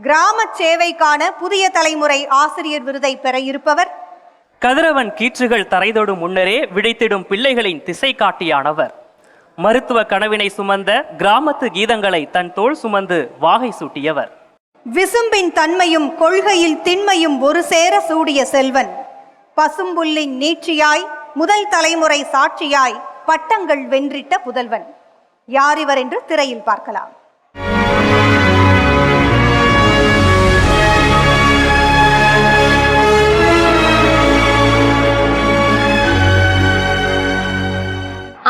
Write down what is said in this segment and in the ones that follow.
கிராம சேவைக்கான புதிய தலைமுறை ஆசிரியர் விருதை பெற இருப்பவர் கதிரவன் கீற்றுகள் தரைதொடும் முன்னரே விடைத்திடும் பிள்ளைகளின் திசை காட்டியானவர். மருத்துவ கனவினை சுமந்த கிராமத்து கீதங்களை தன் தோள் சுமந்து வாகை சூட்டியவர். விசும்பின் தன்மையும் கொள்கையில் திண்மையும் ஒரு சேர சூடிய செல்வன். பசும்புல்லின் நீட்சியாய் முதல் தலைமுறை சாட்சியாய் பட்டங்கள் வென்றிட்ட புதல்வன். யார் இவர் என்று திரையில் பார்க்கலாம்.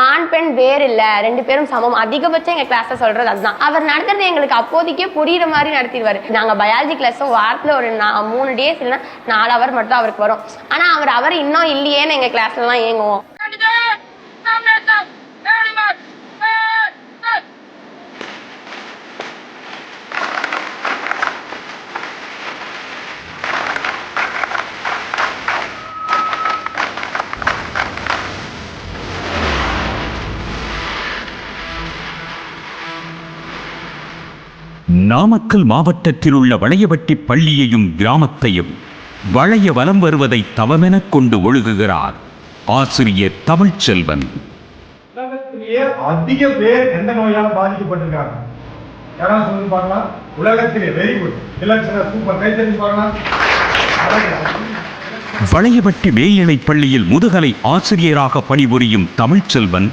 ஆண் பெண் வேறு இல்ல, ரெண்டு பேரும் சமம். அதிகபட்சம் எங்க கிளாஸ்ல சொல்றது அதுதான். அவர் நடத்துறது எங்களுக்கு அப்போதைக்கே புரியுற மாதிரி நடத்திடுவாரு. நாங்க பயாலஜி கிளாஸ் வாரத்துல ஒரு 3 டேஸ் இல்லைன்னா 4 ஹவர் மட்டும் அவருக்கு வரும். ஆனா அவர் இன்னும் இல்லையேன்னு எங்க கிளாஸ்ல எல்லாம் ஏங்குவோம். நாமக்கல் மாவட்டத்தில் உள்ள வளையவட்டி பள்ளியையும் கிராமத்தையும் வளைய வலம் வருவதை தவமெனக் கொண்டு ஒழுகுகிறார் ஆசிரியர் தமிழ்ச்செல்வன். உலகத்திலேயே அதிக பேர் எந்த நோயால பாதிக்கப்பட்டிருக்காங்க? யாராவது சொல்லி பார்க்கலாம். உலகத்திலே வெரி குட் சூப்பர் கை தெரிஞ்சு பார்க்கலாம். வளையவட்டி மேல்நிலைப் பள்ளியில் முதுகலை ஆசிரியராக பணிபுரியும் தமிழ்ச்செல்வன்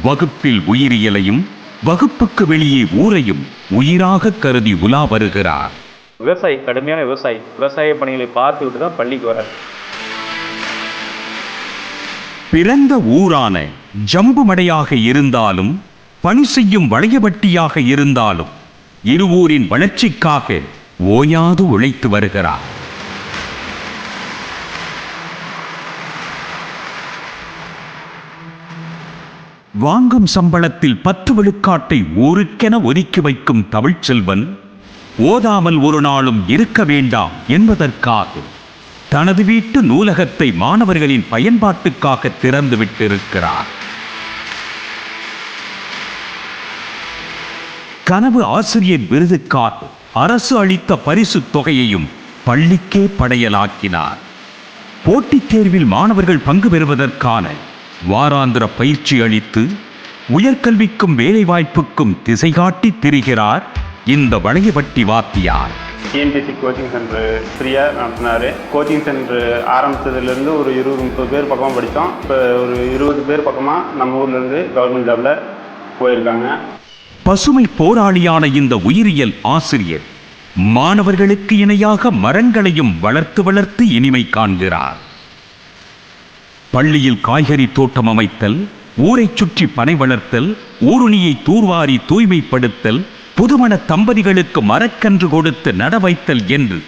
வகுப்பில் உயிரியலையும் வகுப்புக்கு வெளியே ஊரையும் உயிராக கருதி உலா வருகிறார். விவசாயி, கடுமையான விவசாய பணிகளை பார்த்துவிட்டு தான் பள்ளிக்கு வர. பிறந்த ஊரான ஜம்புமடையாக இருந்தாலும் பணி செய்யும் வளையவட்டியாக இருந்தாலும் இருவூரின் வளர்ச்சிக்காக ஓயாது உழைத்து வருகிறார். வாங்கும் சம்பளத்தில் 10 விழுக்காட்டை ஊருக்கென ஒதுக்கி வைக்கும் தமிழ்ச்செல்வன் ஓதாமல் ஒரு நாளும் இருக்க வேண்டாம் என்பதற்காக தனது வீட்டு நூலகத்தை மாணவர்களின் பயன்பாட்டுக்காக திறந்து விட்டிருக்கிறார். கனவு ஆசிரியர் விருதுக்காக அரசு அளித்த பரிசு தொகையையும் பள்ளிக்கே படையலாக்கினார். போட்டித் தேர்வில் மாணவர்கள் பங்கு பெறுவதற்கான வாராந்திர பயிற்சி அளித்து உயர்கல்விக்கும் வேலைவாய்ப்புக்கும் திசை காட்டி திரிகிறார் இந்த வளையவட்டி வாத்தியார். டிஎன்பிஎஸ்சி கோச்சிங் சென்டர் ஃப்ரீயாக நடத்தினார். கோச்சிங் சென்டர் ஆரம்பித்ததுலேருந்து ஒரு 20-30 பேர் பக்கமாக படித்தோம். இப்போ ஒரு 20 பேர் பக்கமாக நம்ம ஊர்லேருந்து கவர்மெண்ட் ஜாபில் போயிருக்காங்க. பசுமை போராளியான இந்த உயிரியல் ஆசிரியர் மாணவர்களுக்கு இணையாக மரங்களையும் வளர்த்து இனிமை காண்கிறார். பள்ளியில் காய்கறி தோட்டம் அமைத்தல், ஊரை சுற்றி பனை வளர்த்தல், ஊருணியை தூர்வாரி தூய்மைப்படுத்தல், புதுமண தம்பதிகளுக்கு மரக்கன்று கொடுத்து நட வைத்தல் என்று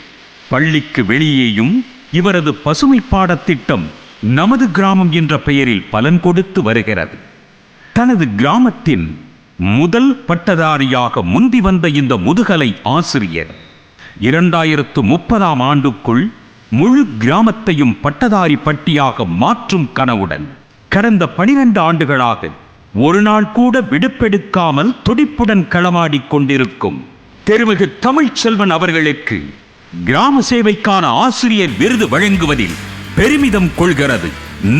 பள்ளிக்கு வெளியேயும் இவரது பசுமை பாடத்திட்டம் நமது கிராமம் என்ற பெயரில் பலன் கொடுத்து வருகிறது. தனது கிராமத்தின் முதல் பட்டதாரியாக முந்தி வந்த இந்த முதுகலை ஆசிரியர் 2030ஆம் ஆண்டுக்குள் முழு கிராமத்தையும் பட்டதாரி பட்டியாக மாற்றும் கனவுடன் கடந்த 12 ஆண்டுகளாக ஒரு நாள் கூட விடுப்பெடுக்காமல் துடிப்புடன் களமாடிக் கொண்டிருக்கும் திருமிகு தமிழ்ச்செல்வன் அவர்களுக்கு கிராம சேவைக்கான ஆசிரியர் விருது வழங்குவதில் பெருமிதம் கொள்கிறது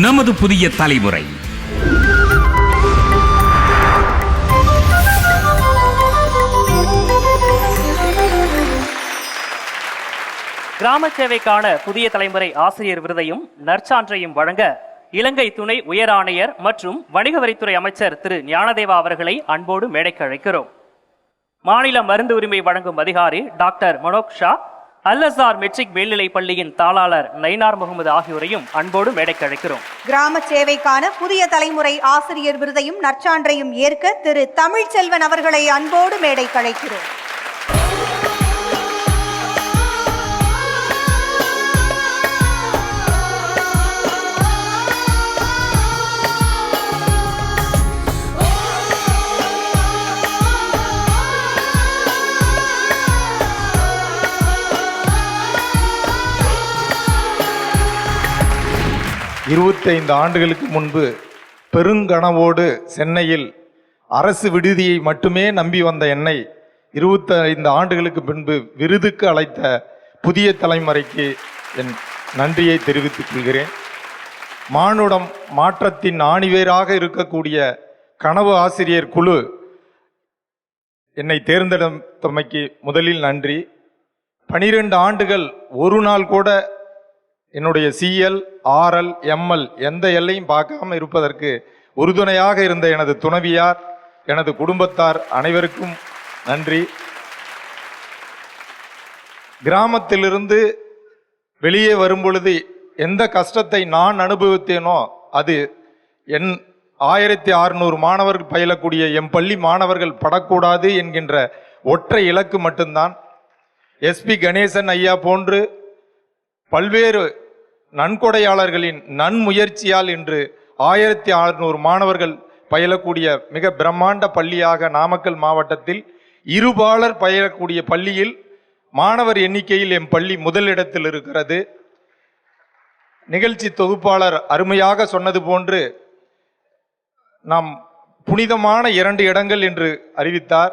நமது புதிய தலைமுறை. கிராம சேவைக்கான புதிய தலைமுறை ஆசிரியர் விருதையும் நற்சான்றையும் வழங்க இலங்கை துணை உயர் ஆணையர் மற்றும் வணிக வரித்துறை அமைச்சர் திரு ஞானதேவா அவர்களை அன்போடு மேடைக்கு அழைக்கிறோம். மாநில மருந்து உரிமை வழங்கும் அதிகாரி டாக்டர் மனோக் ஷா, அல்-அஸ்ஹார் மெட்ரிக் மேல்நிலைப் பள்ளியின் தாளாளர் நயினார் முகமது ஆகியோரையும் அன்போடு மேடைக்கு அழைக்கிறோம். கிராம சேவைக்கான புதிய தலைமுறை ஆசிரியர் விருதையும் நற்சான்றையும் ஏற்க திரு தமிழ்ச்செல்வன் அவர்களை அன்போடு மேடைக்கு அழைக்கிறோம். இருபத்தைந்து ஆண்டுகளுக்கு முன்பு பெருங்கனவோடு சென்னையில் அரசு விடுதியை மட்டுமே நம்பி வந்த என்னை 25 ஆண்டுகளுக்கு பின்பு விருதுக்கு அழைத்த புதிய தலைமுறைக்கு என் நன்றியை தெரிவித்துக் கொள்கிறேன். மானுடம் மாற்றத்தின் ஆணிவேராக இருக்கக்கூடிய கனவு ஆசிரியர் குழு என்னை தேர்ந்தெடுத்தமைக்கு முதலில் நன்றி. 12 ஆண்டுகள் ஒரு நாள் கூட என்னுடைய CL, RL, ML எந்த எல்லையும் பார்க்காம இருப்பதற்கு உறுதுணையாக இருந்த எனது துணைவியார், எனது குடும்பத்தார் அனைவருக்கும் நன்றி. கிராமத்திலிருந்து வெளியே வரும்பொழுது எந்த கஷ்டத்தை நான் அனுபவித்தேனோ அது என் 1600 மாணவர்கள் பயிலக்கூடிய எம் பள்ளி மாணவர்கள் படக்கூடாது என்கின்ற ஒற்றை இலக்கு மட்டும்தான். SP கணேசன் ஐயா போன்று பல்வேறு நன்கொடையாளர்களின் நன்முயற்சியால் இன்று 1600 மாணவர்கள் பயிலக்கூடிய மிக பிரம்மாண்ட பள்ளியாக நாமக்கல் மாவட்டத்தில் இருபாலர் பயிலக்கூடிய பள்ளியில் மாணவர் எண்ணிக்கையில் எம் பள்ளி முதலிடத்தில் இருக்கிறது. நிகழ்ச்சி தொகுப்பாளர் அருமையாக சொன்னது போன்று நாம் புனிதமான 2 இடங்கள் என்று அறிவித்தார்.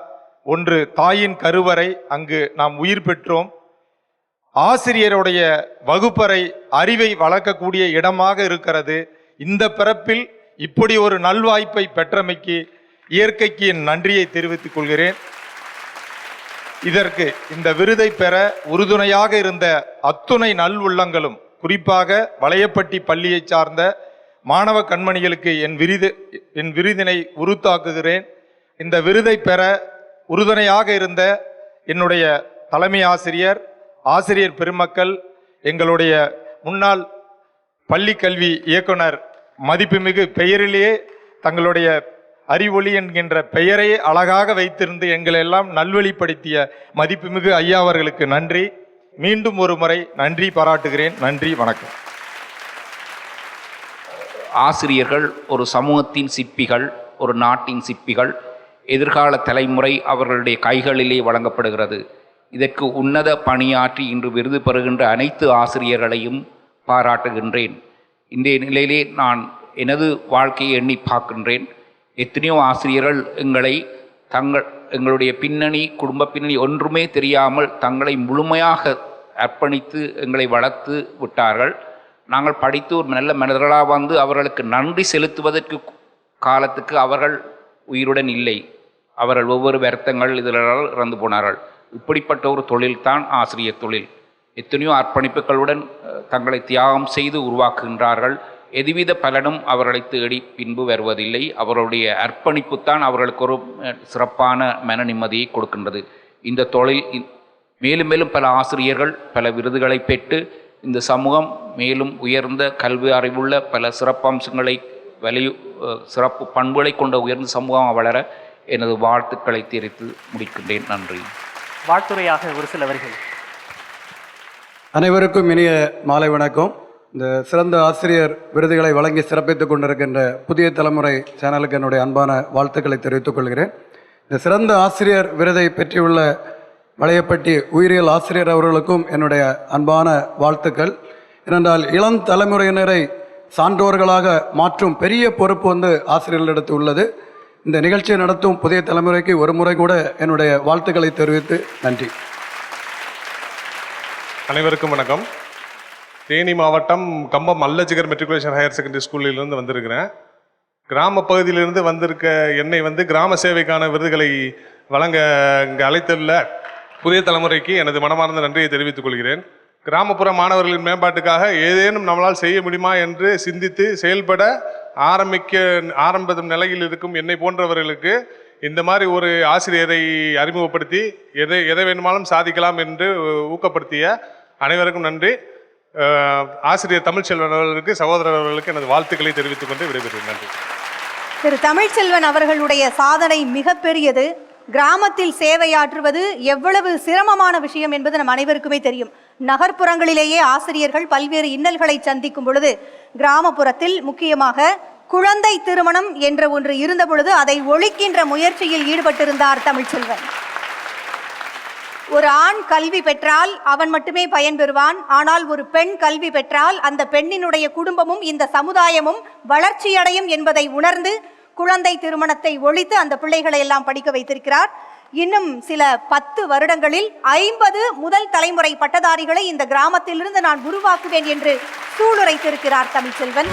ஒன்று தாயின் கருவறை, அங்கு நாம் உயிர் பெற்றோம். ஆசிரியருடைய வகுப்பறை அறிவை வளர்க்கக்கூடிய இடமாக இருக்கிறது. இந்த பிறப்பில் இப்படி ஒரு நல்வாய்ப்பை பெற்றமைக்கு இயற்கைக்கு என் நன்றியை தெரிவித்துக் கொள்கிறேன். இதற்கு இந்த விருதை பெற உறுதுணையாக இருந்த அத்துணை நல் உள்ளங்களும், குறிப்பாக வளையப்பட்டி பள்ளியை சார்ந்த மாணவ கண்மணிகளுக்கு என் விருதினை உறுத்தாக்குகிறேன். இந்த விருதை பெற உறுதுணையாக இருந்த என்னுடைய தலைமை ஆசிரியர், ஆசிரியர் பெருமக்கள், எங்களுடைய முன்னாள் பள்ளி கல்வி இயக்குனர், மதிப்புமிகு பெயரிலேயே தங்களுடைய அறிவொளி என்கின்ற பெயரையே அழகாக வைத்திருந்து எங்களை எல்லாம் நல்வழிப்படுத்திய மதிப்புமிகு ஐயா அவர்களுக்கு நன்றி. மீண்டும் ஒரு முறை நன்றி பாராட்டுகிறேன். நன்றி, வணக்கம். ஆசிரியர்கள் ஒரு சமூகத்தின் சிற்பிகள், ஒரு நாட்டின் சிற்பிகள். எதிர்கால தலைமுறை அவர்களுடைய கைகளிலே வழங்கப்படுகிறது. இதற்கு உன்னத பணியாற்றி இன்று விருது பெறுகின்ற அனைத்து ஆசிரியர்களையும் பாராட்டுகின்றேன். இன்றைய நிலையிலே நான் எனது வாழ்க்கையை எண்ணி பார்க்கின்றேன். எத்தனையோ ஆசிரியர்கள் எங்களுடைய பின்னணி, குடும்ப பின்னணி ஒன்றுமே தெரியாமல் தங்களை முழுமையாக அர்ப்பணித்து எங்களை வளர்த்து விட்டார்கள். நாங்கள் படித்து ஒரு நல்ல மனிதர்களாக வந்து அவர்களுக்கு நன்றி செலுத்துவதற்கு காலத்துக்கு அவர்கள் உயிருடன் இல்லை. அவர்கள் ஒவ்வொரு வருத்தங்கள் இதனால் இறந்து போனார்கள். இப்படிப்பட்ட ஒரு தொழில்தான் ஆசிரியர் தொழில். எத்தனையோ அர்ப்பணிப்புகளுடன் தங்களை தியாகம் செய்து உருவாக்குகின்றார்கள். எதுவித பலனும் அவர்களை தேடி பின்பு வருவதில்லை. அவர்களுடைய அர்ப்பணிப்புத்தான் அவர்களுக்கு ஒரு சிறப்பான மன நிம்மதியை கொடுக்கின்றது. இந்த தொழில் மேலும் மேலும் பல ஆசிரியர்கள் பல விருதுகளை பெற்று இந்த சமூகம் மேலும் உயர்ந்த கல்வி அறிவுள்ள பல சிறப்பம்சங்களை சிறப்பு பண்புகளை கொண்ட உயர்ந்த சமூகம் வளர எனது வாழ்த்துக்களை தெரிவித்து முடிக்கின்றேன். நன்றி. வாழ்த்துறையாக ஒரு சில வரிகள். அனைவருக்கும் இனிய மாலை வணக்கம். இந்த சிறந்த ஆசிரியர் விருதுகளை வழங்கி சிறப்பித்துக் கொண்டிருக்கின்ற புதிய தலைமுறை சேனலுக்கு என்னுடைய அன்பான வாழ்த்துக்களை தெரிவித்துக் கொள்கிறேன். இந்த சிறந்த ஆசிரியர் விருதை பெற்றுள்ள வளையப்பட்டி உயிரியல் ஆசிரியர் அவர்களுக்கும் என்னுடைய அன்பான வாழ்த்துக்கள். ஏனென்றால் இளம் தலைமுறையினரை சான்றோர்களாக மாற்றும் பெரிய பொறுப்பு ஆசிரியர்களிடத்து உள்ளது. இந்த நிகழ்ச்சியை நடத்தும் புதிய தலைமுறைக்கு ஒரு முறை கூட என்னுடைய வாழ்த்துக்களை தெரிவித்து நன்றி. அனைவருக்கும் வணக்கம். தேனி மாவட்டம் கம்பம் அல்லஜிகர் மெட்ரிகுலேஷன் ஹையர் செகண்டரி ஸ்கூலிலிருந்து வந்திருக்கிறேன். கிராம பகுதியிலிருந்து வந்திருக்க என்னை கிராம சேவைக்கான விருதுகளை வழங்க இங்கே அழைத்துள்ள புதிய தலைமுறைக்கு எனது மனமார்ந்த நன்றியை தெரிவித்துக் கொள்கிறேன். கிராமப்புற மாணவர்களின் மேம்பாட்டுக்காக ஏதேனும் நம்மளால் செய்ய முடியுமா என்று சிந்தித்து செயல்பட ஆரம்பிக்கும் நிலையில் இருக்கும் என்னை போன்றவர்களுக்கு இந்த மாதிரி ஒரு ஆசிரியரை அறிமுகப்படுத்தி எதை வேணுமாலும் சாதிக்கலாம் என்று ஊக்கப்படுத்திய அனைவருக்கும் நன்றி. ஆசிரியர் தமிழ்ச்செல்வன் அவர்களுக்கு, சகோதரர் அவர்களுக்கு எனது வாழ்த்துக்களை தெரிவித்துக் கொண்டு விடைபெறுகிறேன். நன்றி. திரு தமிழ்ச்செல்வன் அவர்களுடைய சாதனை மிகப்பெரியது. கிராமத்தில் சேவையாற்றுவது எவ்வளவு சிரமமான விஷயம் என்பது நம் அனைவருக்குமே தெரியும். நகர்ப்புறங்களிலேயே ஆசிரியர்கள் பல்வேறு இன்னல்களை சந்திக்கும் பொழுது, கிராமப்புறத்தில் முக்கியமாக குழந்தை திருமணம் என்ற ஒன்று இருந்த பொழுது அதை ஒழிக்கின்ற முயற்சியில் ஈடுபட்டிருந்தார் தமிழ்ச்செல்வன். ஒரு ஆண் கல்வி பெற்றால் அவன் மட்டுமே பயன்பெறுவான். ஆனால் ஒரு பெண் கல்வி பெற்றால் அந்த பெண்ணினுடைய குடும்பமும் இந்த சமுதாயமும் வளர்ச்சியடையும் என்பதை உணர்ந்து குழந்தை திருமணத்தை ஒழித்து அந்த பிள்ளைகளை எல்லாம் படிக்க வைத்திருக்கிறார். இன்னும் சில 10 வருடங்களில் 50 முதல் தலைமுறை பட்டதாரிகளை இந்த கிராமத்திலிருந்து நான் உருவாக்குவேன் என்று சூளுரைத்திருக்கிறார் தமிழ்ச்செல்வன்.